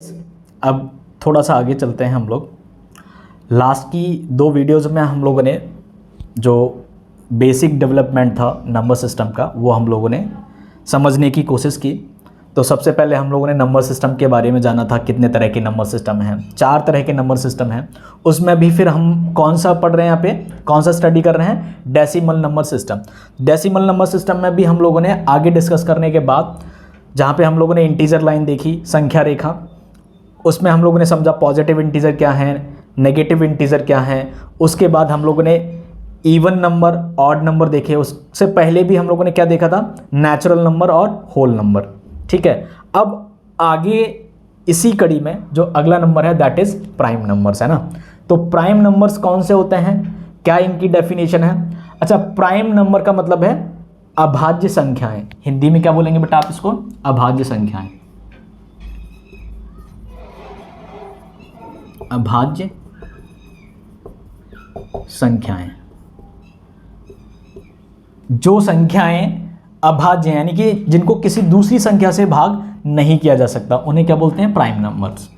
अब थोड़ा सा आगे चलते हैं हम लोग। लास्ट की 2 वीडियोज़ में हम लोगों ने जो बेसिक डेवलपमेंट था नंबर सिस्टम का वो हम लोगों ने समझने की कोशिश की। तो सबसे पहले हम लोगों ने नंबर सिस्टम के बारे में जाना था, कितने तरह के नंबर सिस्टम हैं। 4 तरह के नंबर सिस्टम हैं। उसमें भी फिर हम कौन सा पढ़ रहे हैं, यहाँ पे कौन सा स्टडी कर रहे हैं, decimal number system. Decimal number system में भी हम लोगों ने आगे डिस्कस करने के बाद जहाँ पे हम लोगों ने इंटीजर लाइन देखी, संख्या रेखा, उसमें हम लोगों ने समझा पॉजिटिव इंटीजर क्या है, नेगेटिव इंटीजर क्या है। उसके बाद हम लोगों ने इवन नंबर, ऑड नंबर देखे। उससे पहले भी हम लोगों ने क्या देखा था, नेचुरल नंबर और होल नंबर। ठीक है, अब आगे इसी कड़ी में जो अगला नंबर है दैट इज प्राइम नंबर्स, है ना। तो प्राइम नंबर्स कौन से होते हैं, क्या इनकी डेफिनेशन है। अच्छा, प्राइम नंबर का मतलब है अभाज्य संख्याएं। हिंदी में क्या बोलेंगे बेटा आप इसको, अभाज्य संख्याएं। अभाज्य संख्याएं, जो संख्याएं अभाज्य यानी कि जिनको किसी दूसरी संख्या से भाग नहीं किया जा सकता, उन्हें क्या बोलते हैं, प्राइम नंबर्स।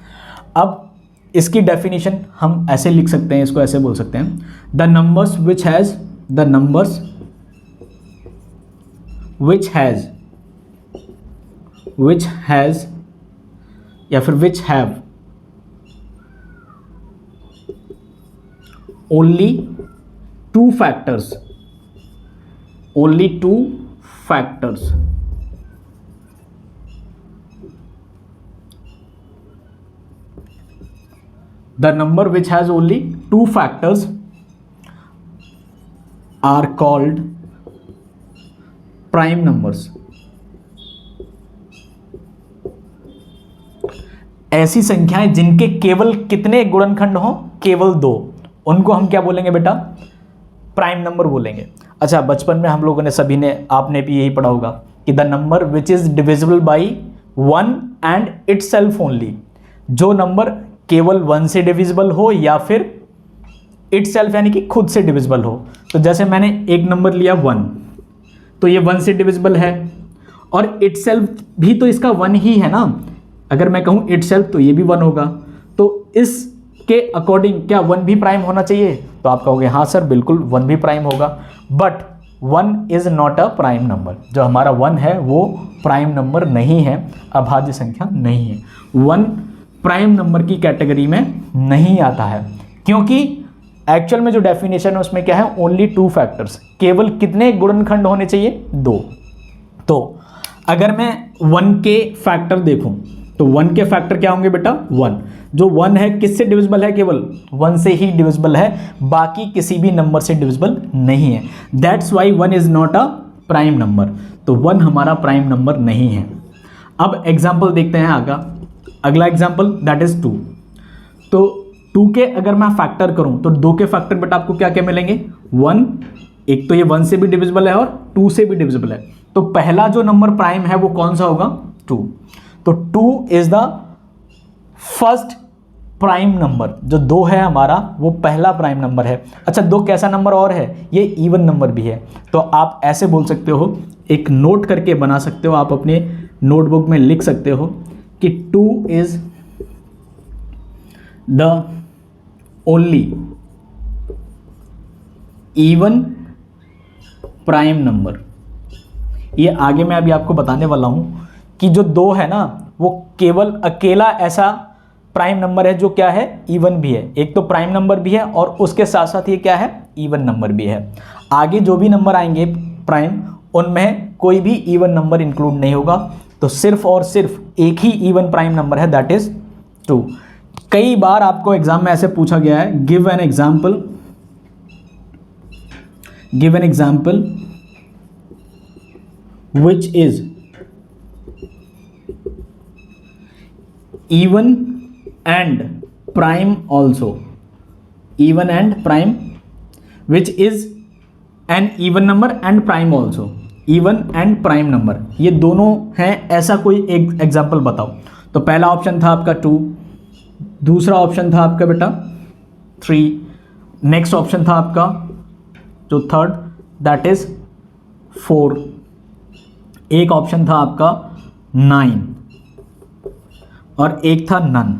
अब इसकी डेफिनेशन हम ऐसे लिख सकते हैं, इसको ऐसे बोल सकते हैं, द नंबर्स विच हैज या फिर which have only two factors the number which has only 2 factors are called prime numbers। ऐसी संख्याएं जिनके केवल कितने गुणनखंड हो, केवल 2, उनको हम क्या बोलेंगे बेटा, प्राइम नंबर बोलेंगे। अच्छा, बचपन में हम लोगों ने सभी ने, आपने भी यही पढ़ा होगा कि the number which is divisible by 1 and itself only. जो नंबर केवल 1 से डिविजिबल हो या फिर इटसेल्फ यानी कि खुद से डिविजिबल हो। तो जैसे मैंने एक नंबर लिया 1, तो ये 1 से डिविजिबल है, और इटसेल्फ भी तो इसका 1 ही है ना। अगर मैं कहूँ इटसेल्फ तो ये भी 1 होगा। तो इस के अकॉर्डिंग क्या 1 भी प्राइम होना चाहिए, तो आप कहोगे हाँ सर बिल्कुल 1 भी प्राइम होगा। But 1 is not a prime number. जो हमारा 1 है वो प्राइम नंबर नहीं है, अभाज्य संख्या नहीं है। 1 प्राइम नंबर की कैटेगरी में नहीं आता है, क्योंकि एक्चुअल में जो डेफिनेशन है उसमें क्या है, ओनली 2 फैक्टर्स। केवल कितने गुणनखंड होने चाहिए, 2। तो अगर मैं 1 के फैक्टर देखूं तो 1 के फैक्टर क्या होंगे बेटा, 1। जो 1 है किससे डिविजिबल है, केवल 1 से ही डिविजिबल है, बाकी किसी भी नंबर से डिविजिबल नहीं है। That's why 1 is not a prime number. तो 1 हमारा प्राइम नंबर नहीं है। अब एग्जाम्पल देखते हैं अगला एग्जाम्पल दैट इज 2। तो 2 के अगर मैं फैक्टर करूं तो 2 के फैक्टर बेटा आपको क्या क्या मिलेंगे, 1। एक तो ये 1 से भी डिविजिबल है और 2 से भी डिविजिबल है। तो पहला जो नंबर प्राइम है वो कौन सा होगा, 2। तो 2 is the first prime number. जो 2 है हमारा वो पहला प्राइम नंबर है। अच्छा, 2 कैसा नंबर और है, ये इवन नंबर भी है। तो आप ऐसे बोल सकते हो, एक नोट करके बना सकते हो, आप अपने नोटबुक में लिख सकते हो कि 2 is the only even prime number. ये आगे मैं अभी आपको बताने वाला हूं कि जो 2 है ना वो केवल अकेला ऐसा प्राइम नंबर है जो क्या है, इवन भी है। एक तो प्राइम नंबर भी है और उसके साथ साथ ये क्या है, इवन नंबर भी है। आगे जो भी नंबर आएंगे प्राइम, उनमें कोई भी इवन नंबर इंक्लूड नहीं होगा। तो सिर्फ और सिर्फ एक ही इवन प्राइम नंबर है, दैट इज 2। कई बार आपको एग्जाम में ऐसे पूछा गया है, give an example which is even and prime also, even and prime, which is an even number and prime also, even and prime number, ये दोनों हैं, ऐसा कोई एक एग्जाम्पल बताओ। तो पहला ऑप्शन था आपका 2, दूसरा ऑप्शन था आपका बेटा 3, नेक्स्ट ऑप्शन था आपका जो थर्ड दैट इज 4, एक ऑप्शन था आपका 9 और एक था नन,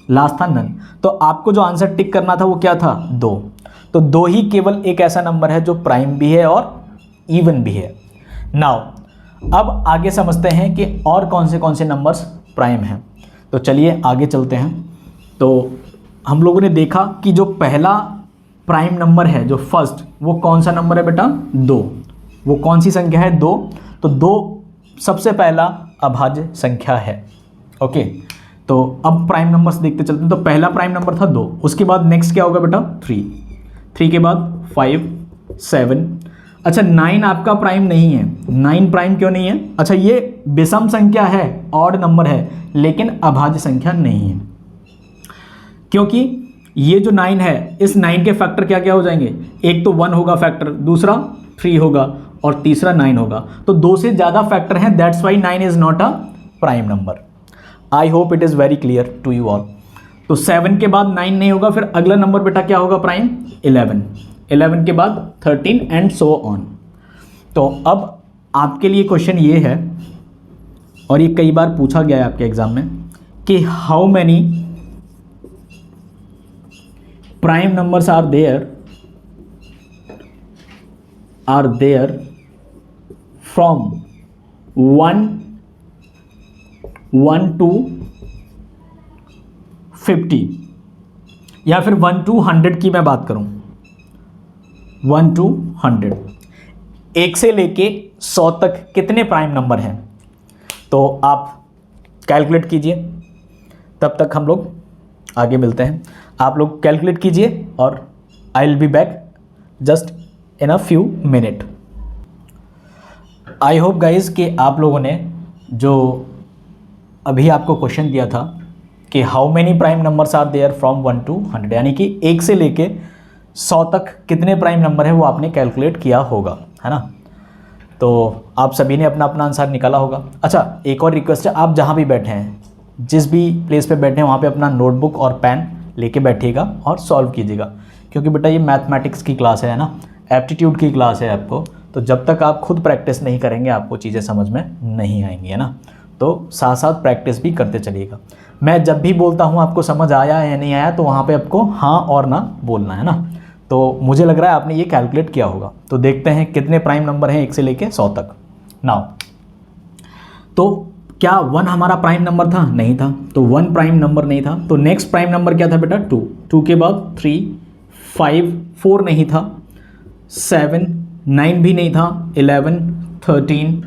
लास्ट था नन। तो आपको जो आंसर टिक करना था वो क्या था? 2। तो 2 ही केवल एक ऐसा नंबर है जो प्राइम भी है और इवन भी है। नाउ अब आगे समझते हैं कि और कौन से नंबर्स प्राइम हैं। तो चलिए आगे चलते हैं। तो हम लोगों ने देखा कि जो पहला प्राइम नंबर है, जो फर्स्ट, वो कौन सा नंबर है बेटा? 2। वो कौन सी संख्या है? 2। तो 2 सबसे पहला अभाज्य संख्या है। ओके, तो अब प्राइम नंबर्स देखते चलते हैं। तो पहला प्राइम नंबर था 2, उसके बाद नेक्स्ट क्या होगा बेटा? 3 के बाद 5, 7। अच्छा 9 आपका प्राइम नहीं है। 9 प्राइम क्यों नहीं है? अच्छा ये विषम संख्या है, ऑड नंबर है, लेकिन अभाज्य संख्या नहीं है, क्योंकि ये जो 9 है, इस 9 के फैक्टर क्या क्या हो जाएंगे? एक तो 1 होगा फैक्टर, दूसरा 3 होगा और तीसरा 9 होगा। तो 2 से ज़्यादा फैक्टर हैं, that's why 9 is not a prime number. I hope it is very clear to you all. तो 7 के बाद 9 नहीं होगा, फिर अगला नंबर बेटा क्या होगा प्राइम? 11। 11 के बाद 13 एंड सो ऑन। तो अब आपके लिए क्वेश्चन ये है, और ये कई बार पूछा गया है आपके एग्जाम में, कि how many prime numbers are there from 1 to 50, या फिर 1 to 100 की मैं बात करूं, 1 to 100, 1 से लेके 100 तक कितने प्राइम नंबर हैं? तो आप कैलकुलेट कीजिए, तब तक हम लोग आगे मिलते हैं। आप लोग कैलकुलेट कीजिए और I will be back just in a few minute. I hope guys कि आप लोगों ने जो अभी आपको क्वेश्चन दिया था कि how many prime numbers are there from 1 to 100, यानी कि 1 से लेके 100 तक कितने प्राइम नंबर है, वो आपने कैलकुलेट किया होगा, है ना? तो आप सभी ने अपना अपना आंसर निकाला होगा। अच्छा एक और रिक्वेस्ट है, आप जहाँ भी बैठे हैं, जिस भी प्लेस पे बैठे हैं, वहाँ पे अपना नोटबुक और पेन लेके बैठिएगा और सॉल्व कीजिएगा, क्योंकि बेटा ये मैथमेटिक्स की क्लास है ना, एप्टीट्यूड की क्लास है आपको। तो जब तक आप खुद प्रैक्टिस नहीं करेंगे आपको चीज़ें समझ में नहीं आएंगी, है ना? तो साथ साथ प्रैक्टिस भी करते चलिएगा। मैं जब भी बोलता हूँ आपको समझ आया या नहीं आया, तो वहाँ पे आपको हाँ और ना बोलना है ना। तो मुझे लग रहा है आपने ये कैलकुलेट किया होगा। तो देखते हैं कितने प्राइम नंबर हैं 1 से लेके 100 तक। नाउ तो क्या 1 हमारा प्राइम नंबर था? नहीं था। तो 1 प्राइम नंबर नहीं था। तो नेक्स्ट प्राइम नंबर क्या था बेटा? 2। 2 के बाद 3, 5, 4 नहीं था, 7, 9 भी नहीं था, 11, 13,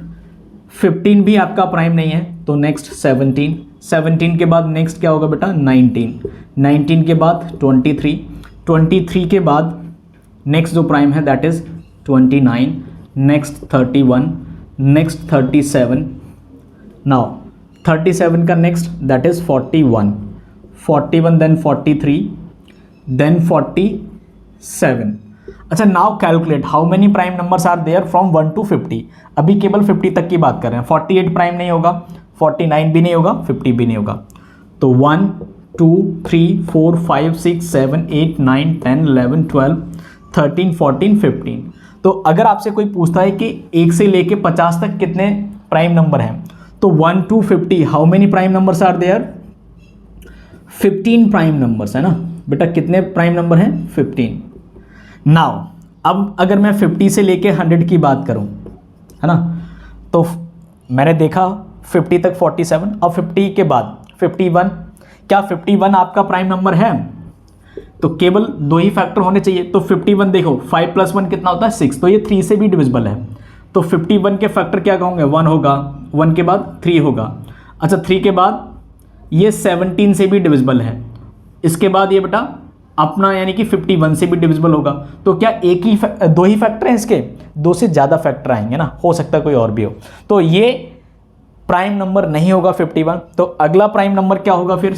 15 भी आपका प्राइम नहीं है। तो नेक्स्ट 17, 17 के बाद नेक्स्ट क्या होगा बेटा? 19, 19 के बाद 23, 23 के बाद नेक्स्ट जो प्राइम है that is 29, next 31, next 37, now 37 का next that is 41, 41 then 43, then 47। अच्छा now calculate how many prime numbers are there from 1 to 50। अभी केवल 50 तक की बात कर रहे हैं। 48 प्राइम नहीं होगा, 49 भी नहीं होगा, 50 भी नहीं होगा। तो 1, 2, 3, 4, 5, 6, 7, 8, 9, 10, 11, 12, 13, 14, 15। तो अगर आपसे कोई पूछता है कि 1 से लेके 50 तक कितने प्राइम नंबर हैं, तो 1 to 50 how many prime numbers are there? 15 prime numbers, है ना बेटा? कितने प्राइम नंबर हैं? 15। नाउ अब अगर मैं 50 से लेके 100 की बात करूं, है ना, तो मैंने देखा 50 तक 47 और 50 के बाद 51। क्या 51 आपका प्राइम नंबर है? तो केवल 2 ही फैक्टर होने चाहिए। तो 51 देखो 5 + 1 कितना होता है? 6। तो ये 3 से भी डिविजिबल है। तो 51 के फैक्टर क्या कहूँगे? 1 होगा, 1 के बाद 3 होगा। अच्छा 3 के बाद ये 17 से भी डिविजिबल है। इसके बाद ये बेटा अपना यानी कि 51 से भी डिविजिबल होगा। तो क्या 2 ही फैक्टर हैं इसके? 2 से ज़्यादा फैक्टर आएंगे ना, हो सकता है कोई और भी हो। तो ये प्राइम नंबर नहीं होगा 51। तो अगला प्राइम नंबर क्या होगा फिर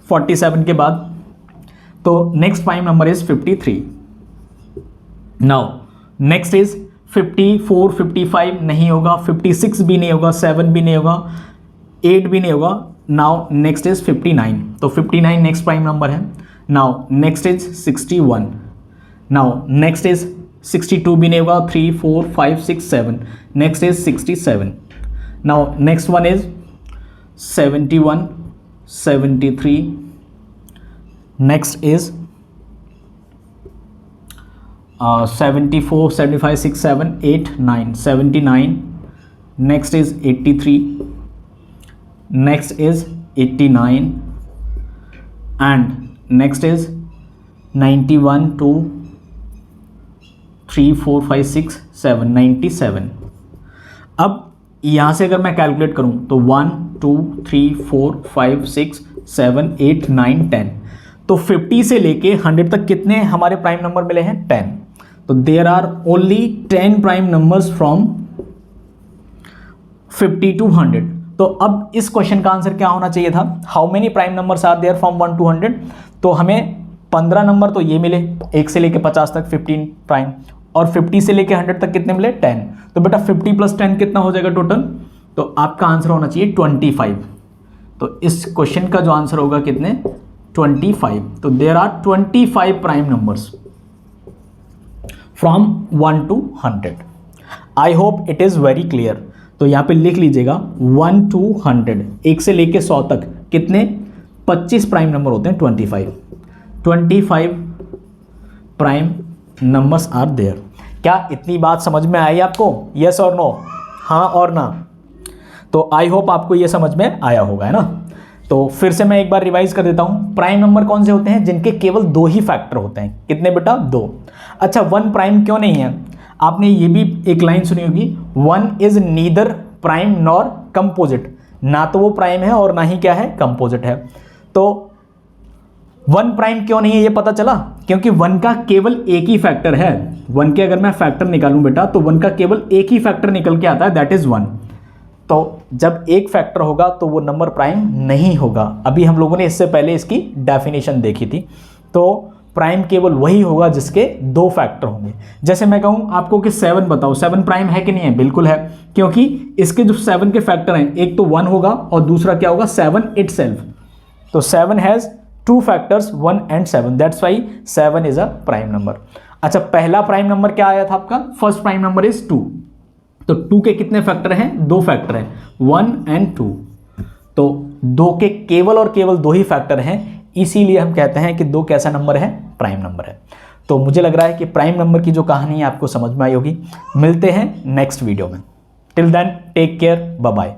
47 के बाद? तो next prime number is 53। Now next is 54, 55 नहीं होगा, 56 भी नहीं होगा, 7 भी नहीं होगा, 8 भी नहीं होगा। Now next is 59। तो 59 नेक्स्ट प्राइम नंबर है। Now next is 61। Now next is 62 भी नहीं होगा, 3, 4, 5, 6, 7। Next is 67। Now next one is 71, 73, next is 74, 75, 6, 7, 8, 9, 79, next is 83, next is 89, and next is 91, 2, 3, 4, 5, 6, 7, 97। अब यहाँ से अगर मैं कैलकुलेट करूँ तो 1, 2, 3, 4, 5, 6, 7, 8, 9, 10, तो 50 से लेके 100 तक कितने हमारे प्राइम नंबर मिले हैं? 10। तो there are only 10 prime numbers from 50 to 100। तो अब इस क्वेश्चन का आंसर क्या होना चाहिए था? How many prime numbers are there from 1 to 100? तो हमें 15 नंबर तो ये मिले, 1 से लेके 50 तक 15 प्राइम, और 50 से लेके 100 तक कितने मिले? 10। तो बेटा 50 + 10 कितना हो जाएगा टोटल? तो आपका आंसर होना चाहिए 25। तो इस क्वेश्चन का जो आंसर होगा कितने? 25। तो there are 25 prime numbers from 1 to 100। I hope it is very clear. तो यहाँ पे लिख लीजिएगा 1 to 100, 1 से लेके 100 तक कितने? 25 प्राइम नंबर होते हैं। 25 प्राइम नंबर्स आर देयर। क्या इतनी बात समझ में आई आपको? यस और नो? हाँ और ना? तो आई होप आपको ये समझ में आया होगा, है ना? तो फिर से मैं एक बार रिवाइज कर देता हूँ। प्राइम नंबर कौन से होते हैं? जिनके केवल 2 ही फैक्टर होते हैं। कितने बेटा? 2। अच्छा, 1 प्राइम क्यों नहीं है? आपने ये भी एक लाइन सुनी होगी, 1 is neither prime nor composite. ना तो वो प्राइम है और ना ही क्या है? कंपोजिट है। तो 1 प्राइम क्यों नहीं है ये पता चला? क्योंकि 1 का केवल एक ही फैक्टर है। 1 के अगर मैं फैक्टर निकालूं बेटा तो 1 का केवल एक ही फैक्टर निकल के आता है, दैट इज 1। तो जब एक फैक्टर होगा तो वो नंबर प्राइम नहीं होगा। अभी हम लोगों ने इससे पहले इसकी डेफिनेशन देखी थी। तो प्राइम केवल वही होगा जिसके 2 फैक्टर होंगे। जैसे मैं कहूँ आपको कि 7 बताओ, 7 प्राइम है कि नहीं है? बिल्कुल है, क्योंकि इसके जो 7 के फैक्टर हैं, एक तो 1 होगा और दूसरा क्या होगा? 7 इटसेल्फ। तो 7 has 2 factors, 1 and 7, that's why 7 is a prime number. अच्छा, पहला प्राइम नंबर क्या आया था आपका? First prime number is 2। तो 2 के कितने फैक्टर हैं? 2 फैक्टर हैं, 1 and 2। तो 2 के केवल और केवल 2 ही फैक्टर हैं, इसीलिए हम कहते हैं कि 2 कैसा नंबर है? प्राइम नंबर है। तो मुझे लग रहा है कि प्राइम नंबर की जो कहानी है आपको समझ में आई होगी। मिलते हैं नेक्स्ट वीडियो में। Till then take care, bye bye.